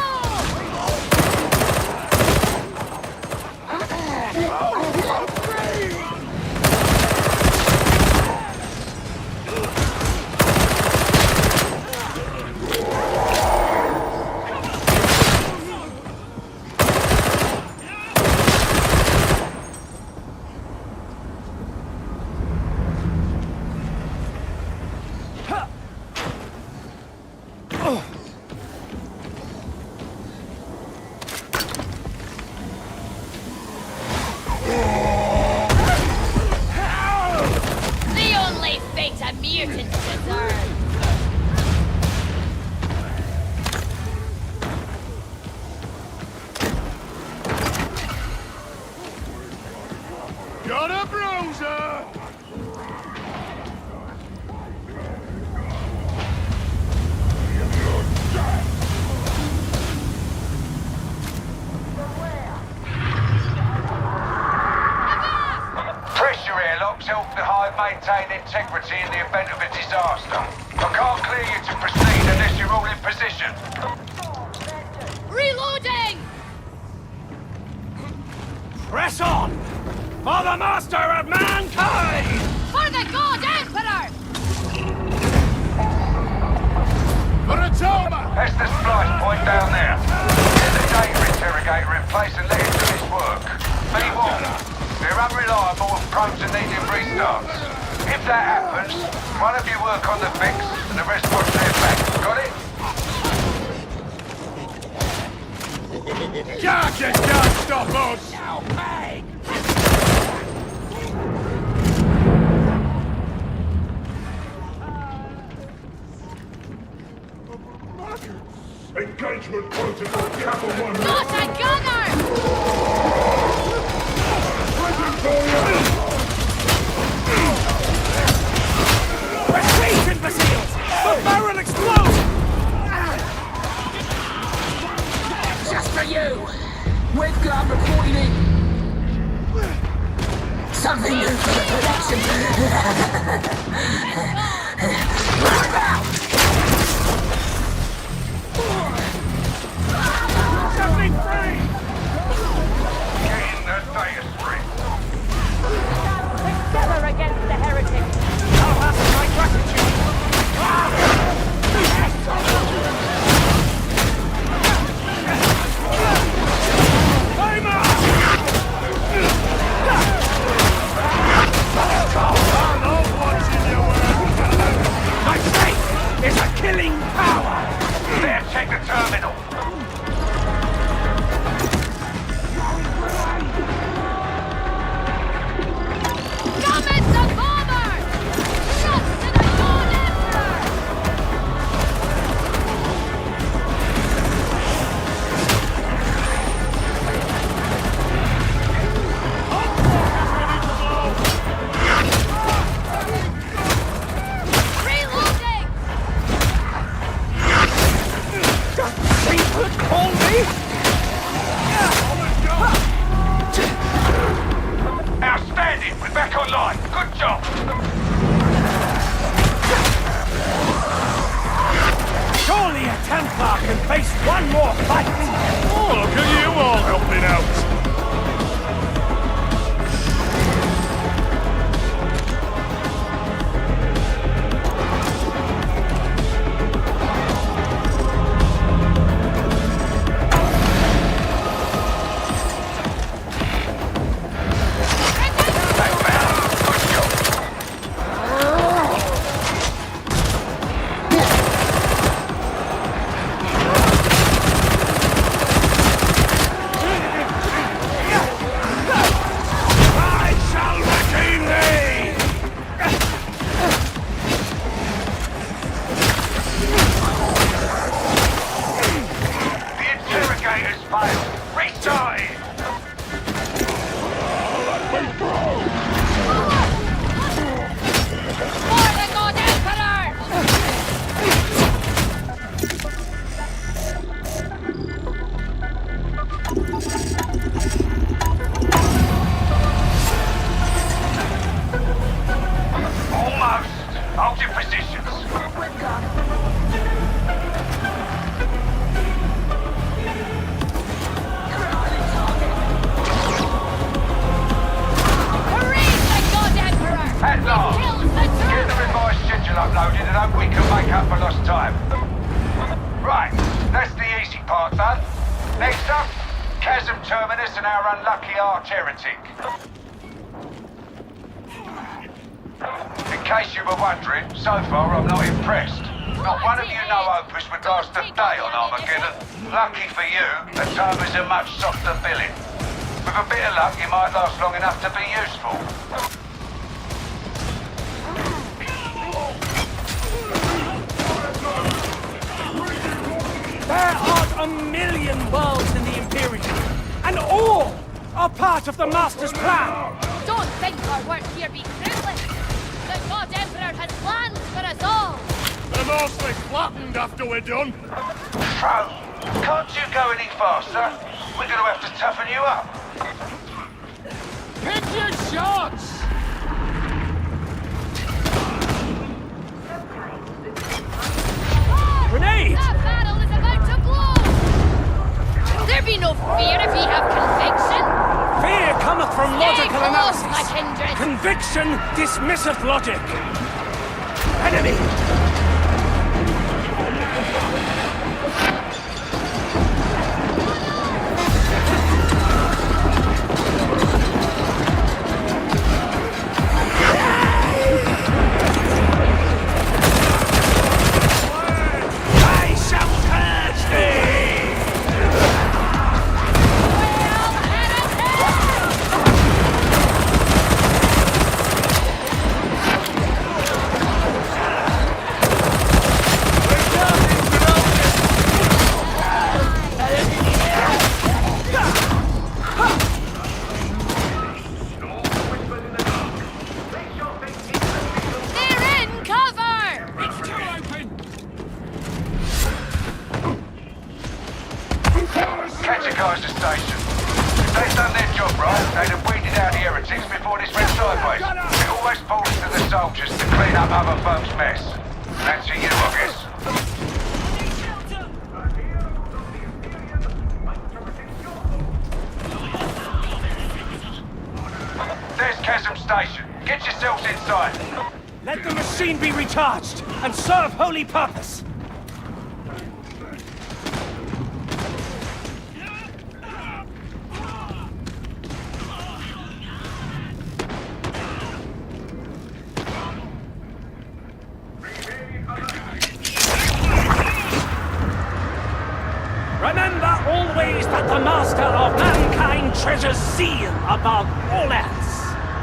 Got a bruiser! Press your airlocks, help the hive maintain integrity in the event of a disaster. I can't clear you to proceed unless you're all in position. Reloading! Press on! For the master of mankind! For the God Emperor! For a Toma! That's the splice point down there. Get the data interrogator in place and let it do its work. Be warned, they're unreliable and prone to needing restarts. If that happens, one of you work on the fix and the rest watch their back. Got it? You can't stop us! Now, pay! Engagement protocol Kappa 1. Not a gunner! Retreat, imbeciles! The barrel explodes! Just for you! Red Glove reporting in! Something new for the production! Run about! Something free! Get in the data stream. Together against the heretic! Thou hast my gratitude! I'm not watching your work! My faith! One more fight! Oh, look at you all helping out. Lucky for you, the time is a much softer billing. With a bit of luck, you might last long enough to be useful. There are a million worlds in the Imperium, and all are part of the Master's plan. Don't think our work here be fruitless. The God Emperor has plans for us all. They're mostly flattened after we're done. Bro, can't you go any faster? We're going to have to toughen you up. Pick your shots! Grenade! That battle is about to blow! Will there be no fear if ye have conviction? Fear cometh from logical close, analysis. my kindred. Conviction dismisseth logic. Enemy! And serve holy purpose! Remember always that the Master of Mankind treasures zeal above all else!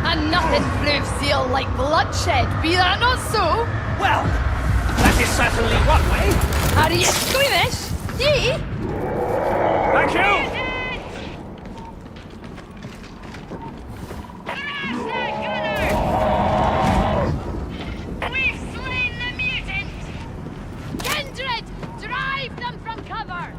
And nothing proves zeal like bloodshed, be that not so? Well, that is certainly one way. Are you squeamish? See? Thank you! We've slain the mutant! Kindred, drive them from cover!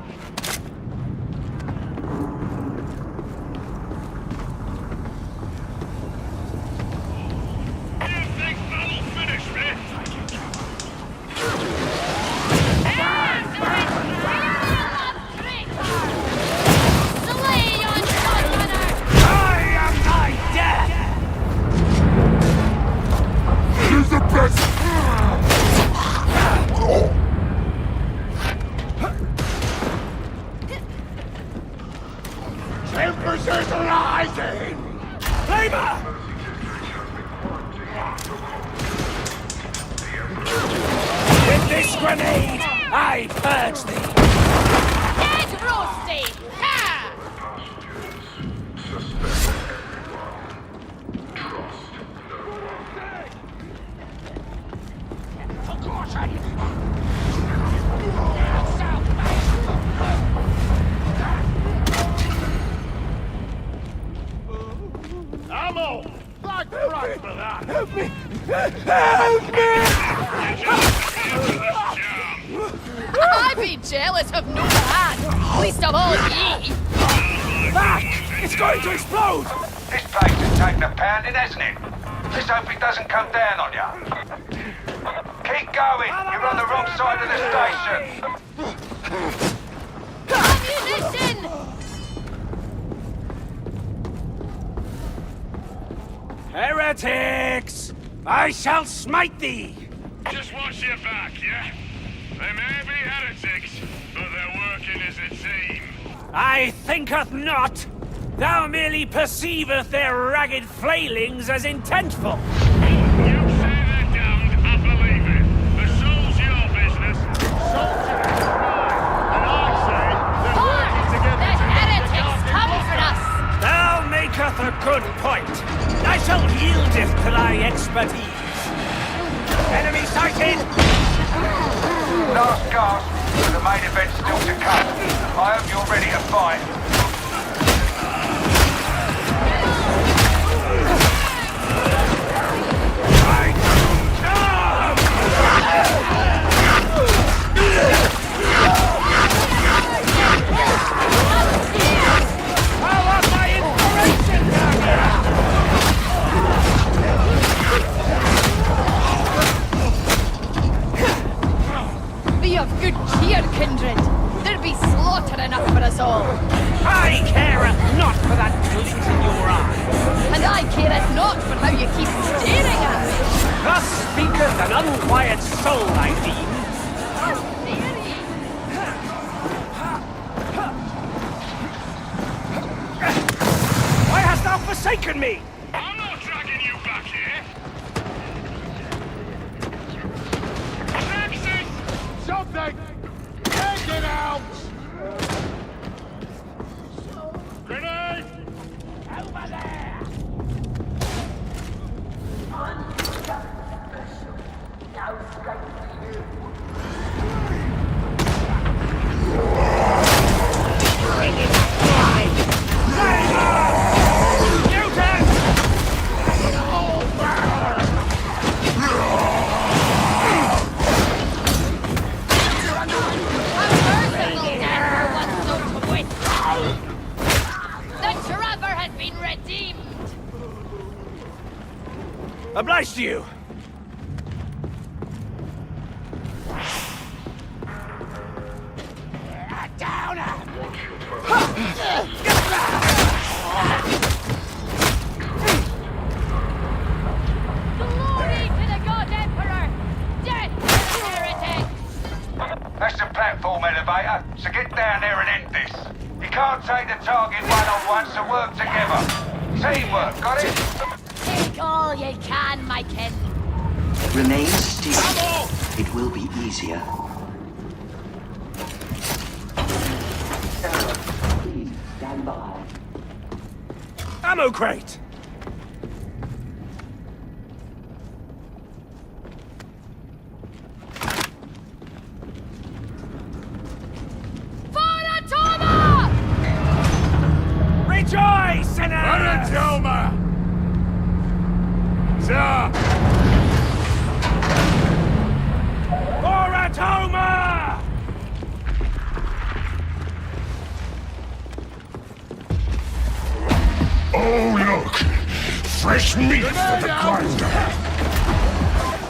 Flamer! With this grenade, I purge thee! Dead roasty! Ha! Ammo! Thank Christ for that! Help me! Help me! I'd be jealous of no man, least of all ye! Back! It's going to explode! This place has taken a pounding, hasn't it? Let's hope it doesn't come down on you. Keep going! You're on the wrong side of the station! Ammunition! Heretics! I shall smite thee! Just watch your back, yeah? They may be heretics, but they're working as a team. I thinketh not. Thou merely perceiveth their ragged flailings as intentful. You say they're damned, I believe it. The soul's your business. Soldier is mine, and I say they're working together The to heretics come for us! Thou maketh a good point. I shall yield it to thy expertise. Enemy sighted! Last gasp, the main event's still to come. I hope you're ready to fight. Be of good cheer, kindred. There'd be slaughter enough for us all. I careth not for that glint in your eye. And I careth not for how you keep staring at me. Thus speaketh an unquiet soul, I deem. How dare ye? Why hast thou forsaken me? I'm not dragging you back here. Exit! Something! Take it out! Grenade! Over there! Obliged to you! Down! Glory to the God Emperor! Death to the heretics! That's the platform elevator, so get down there and end this. You can't take the target one-on-one, so work together. Teamwork, got it? Take all ye can, my kin. Remain still. It will be easier. Please stand by. Ammo crate! Rejoice, sinners! Baratoma! Sir! Baratoma! Oh, look! Fresh meat for the grinder!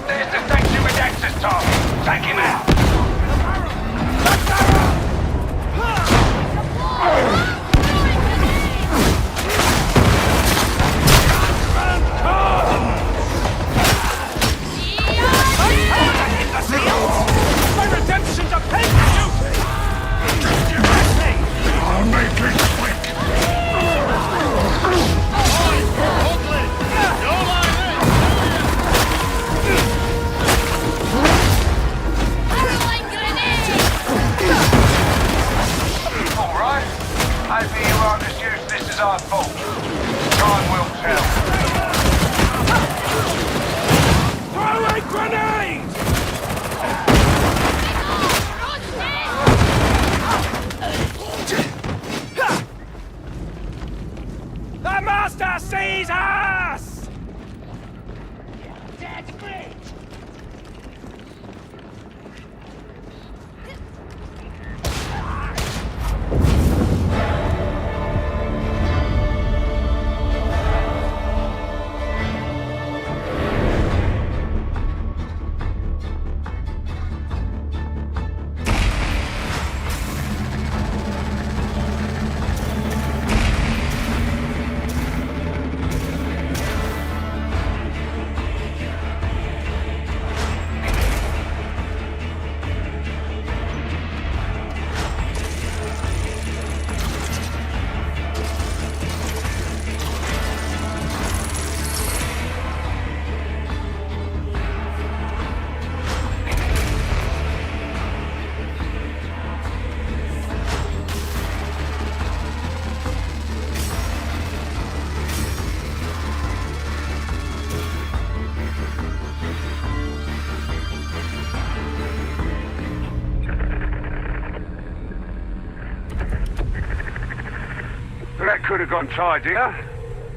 There's the section with access Tom. Take him out. My redemption depends on you! I'll make it quick! have gone tidier,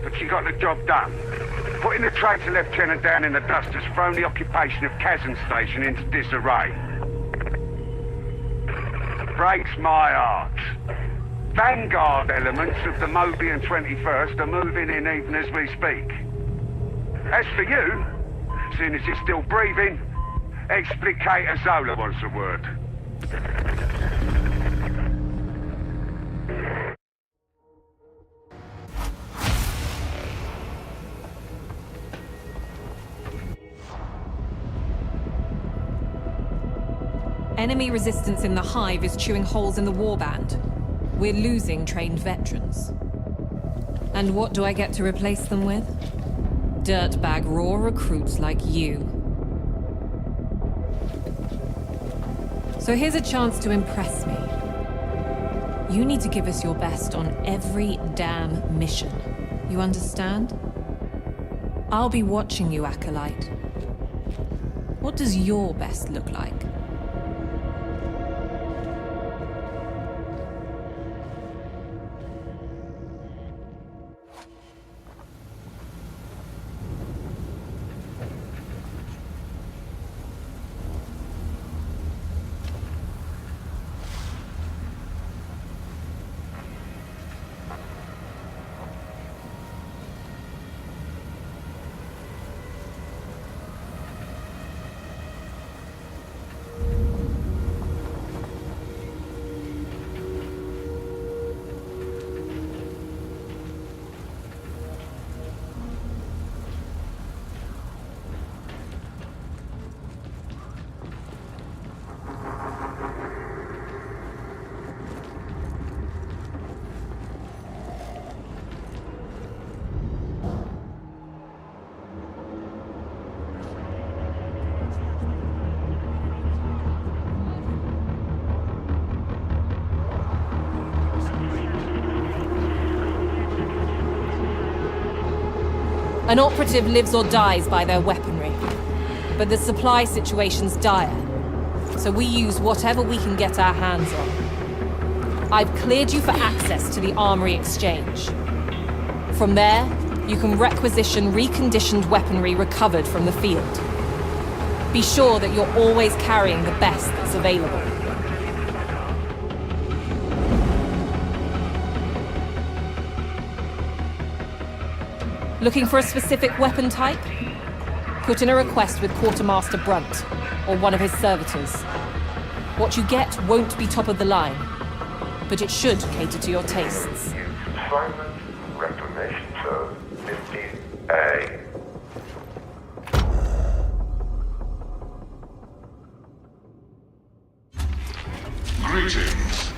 but she got the job done. Putting the traitor lieutenant down in the dust has thrown the occupation of Kazan Station into disarray. Breaks my heart. Vanguard elements of the Mobian 21st are moving in even as we speak. As for you, seeing as you're still breathing, Explicator Zola was the word. Enemy resistance in the Hive is chewing holes in the warband. We're losing trained veterans. And what do I get to replace them with? Dirtbag raw recruits like you. So here's a chance to impress me. You need to give us your best on every damn mission. You understand? I'll be watching you, Acolyte. What does your best look like? An operative lives or dies by their weaponry, but the supply situation's dire, so we use whatever we can get our hands on. I've cleared you for access to the Armory Exchange. From there, you can requisition reconditioned weaponry recovered from the field. Be sure that you're always carrying the best that's available. Looking for a specific weapon type? Put in a request with Quartermaster Brunt, or one of his servitors. What you get won't be top of the line, but it should cater to your tastes. Assignment Reclamation Zone 15A. Greetings.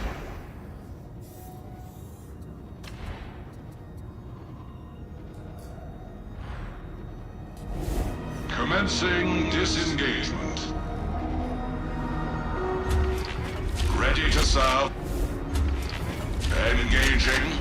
Commencing disengagement. Ready to serve. Engaging.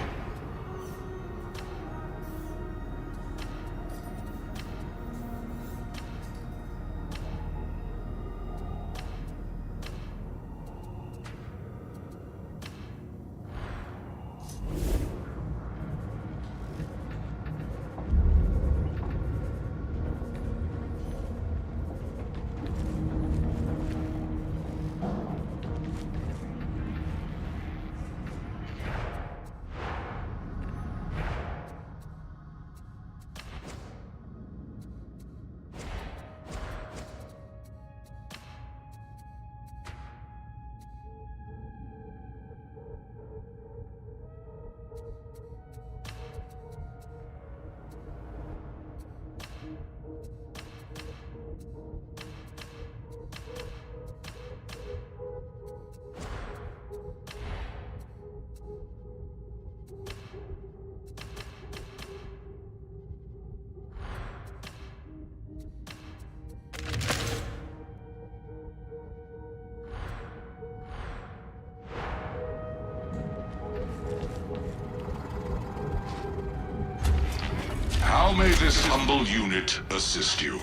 How may this humble unit assist you?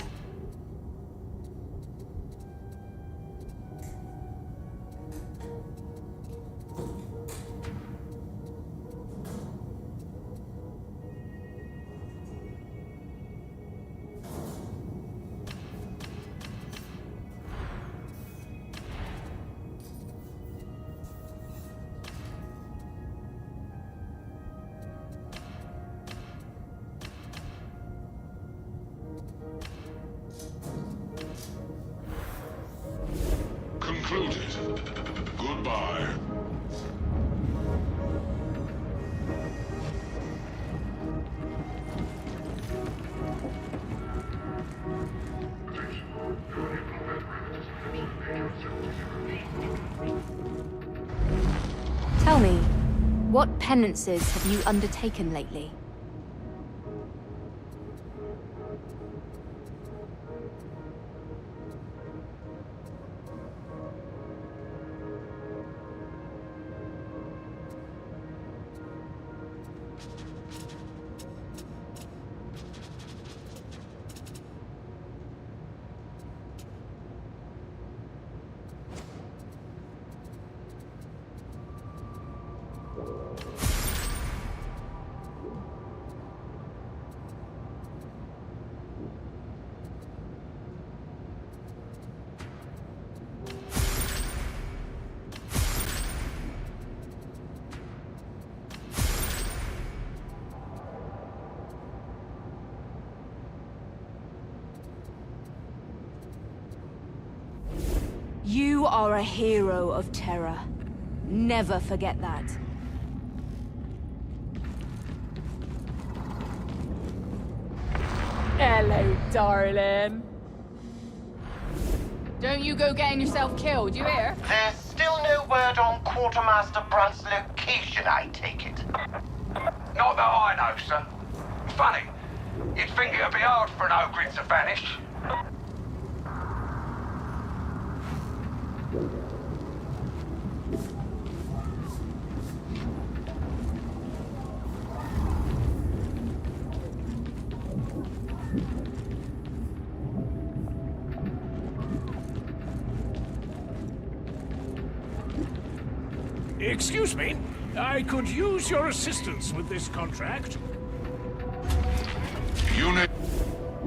Goodbye. Tell me, what penances have you undertaken lately? You are a hero of terror. Never forget that. Hello, darling. Don't you go getting yourself killed, you hear? There's still no word on Quartermaster Brunt's location, I take it. Not that I know, sir. Funny. You'd think it'd be hard for an ogre to vanish. Excuse me, I could use your assistance with this contract. Unit.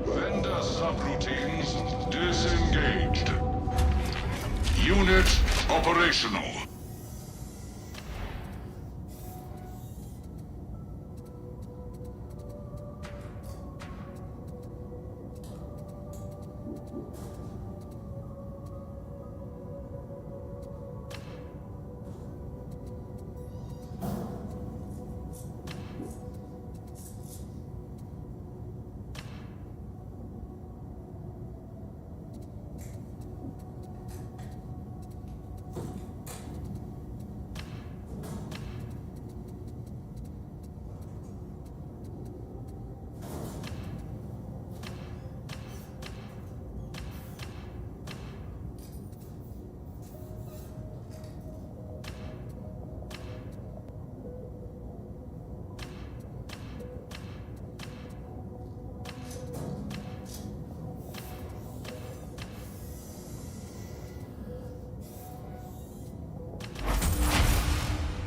Vendor subroutines disengaged. Unit operational.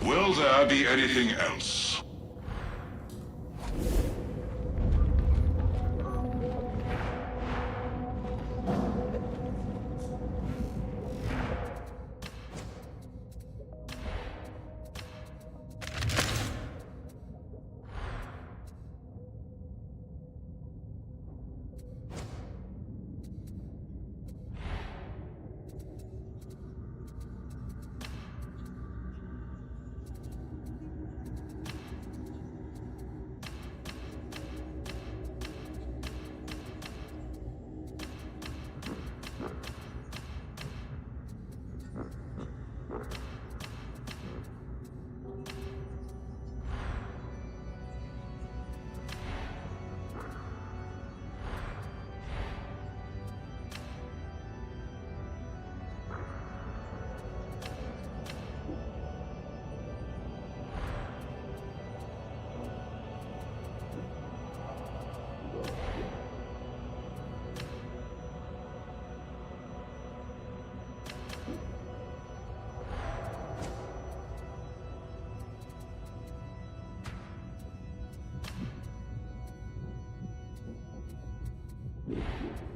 Will there be anything else? you